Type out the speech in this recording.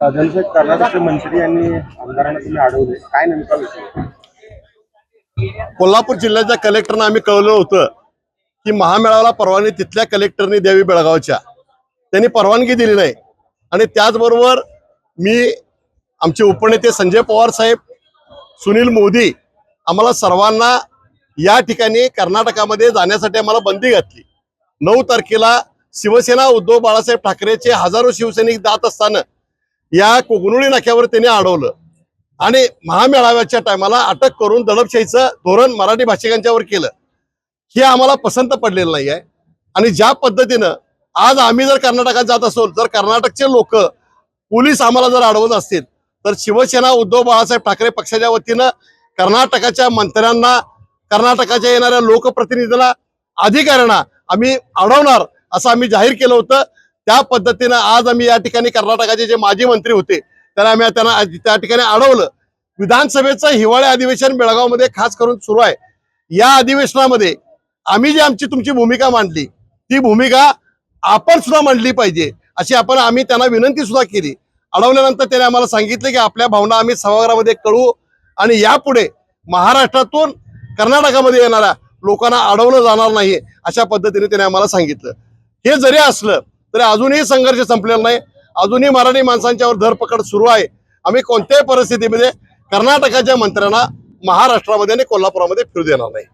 त्यांचे कर्नाटकचे मंत्री आणि आमदारांना तुम्ही अडवले, काय नेमका विषय? कोल्हापूर जिल्ह्याच्या कलेक्टरना आम्ही कळवलं होतं की महामेळाव्याला परवानगी तिथल्या कलेक्टरनी द्यावी बेळगावच्या. त्यांनी परवानगी दिली नाही. आणि त्याचबरोबर आमचे उपनेते संजय पवार साहेब, सुनील मोदी, आम्हाला सर्वांना या ठिकाणी कर्नाटकामध्ये जाण्यासाठी आम्हाला बंदी घातली. 9 तारखेला शिवसेना उद्धव बाळासाहेब ठाकरेचे हजारो शिवसैनिक जात असताना या कोगनुळी नाक्यावर त्यांनी अडवलं आणि महामेळाव्याच्या टायमाला अटक करून दडपशाहीचं धोरण मराठी भाषिकांच्यावर केलं. हे आम्हाला पसंत पडलेलं नाही आहे. आणि ज्या पद्धतीनं आज आम्ही जर कर्नाटकात जात असो, जर कर्नाटकचे लोक पोलीस आम्हाला जर अडवत असतील, तर शिवसेना उद्धव बाळासाहेब ठाकरे पक्षाच्या वतीनं कर्नाटकाच्या मंत्र्यांना, कर्नाटकाच्या येणाऱ्या लोकप्रतिनिधीला, अधिकाऱ्यांना आम्ही अडवणार असं आम्ही जाहीर केलं होतं. त्या पद्धतीनं आज आम्ही या ठिकाणी कर्नाटकाचे जे माजी मंत्री होते त्यांना त्या ठिकाणी अडवलं. विधानसभेचं हिवाळी अधिवेशन बेळगावमध्ये खास करून सुरू आहे. या अधिवेशनामध्ये आम्ही जी आमची तुमची भूमिका मांडली, ती भूमिका आपण सुद्धा मांडली पाहिजे अशी आम्ही त्यांना विनंती सुद्धा केली. अडवल्यानंतर त्याने आम्हाला सांगितले की आपल्या भावना आम्ही सभागृहामध्ये कळवू आणि यापुढे महाराष्ट्रातून कर्नाटकामध्ये येणाऱ्या लोकांना अडवलं जाणार नाही अशा पद्धतीने त्याने आम्हाला सांगितलं. हे जरी असलं तरी अजूनही संघर्ष संपलेला नाही. अजूनही मराठी माणसांच्यावर धरपकड सुरू आहे. आम्ही कोणत्याही परिस्थितीमध्ये कर्नाटकाच्या मंत्र्यांना महाराष्ट्रामध्ये आणि कोल्हापुरामध्ये फिरू देणार नाही.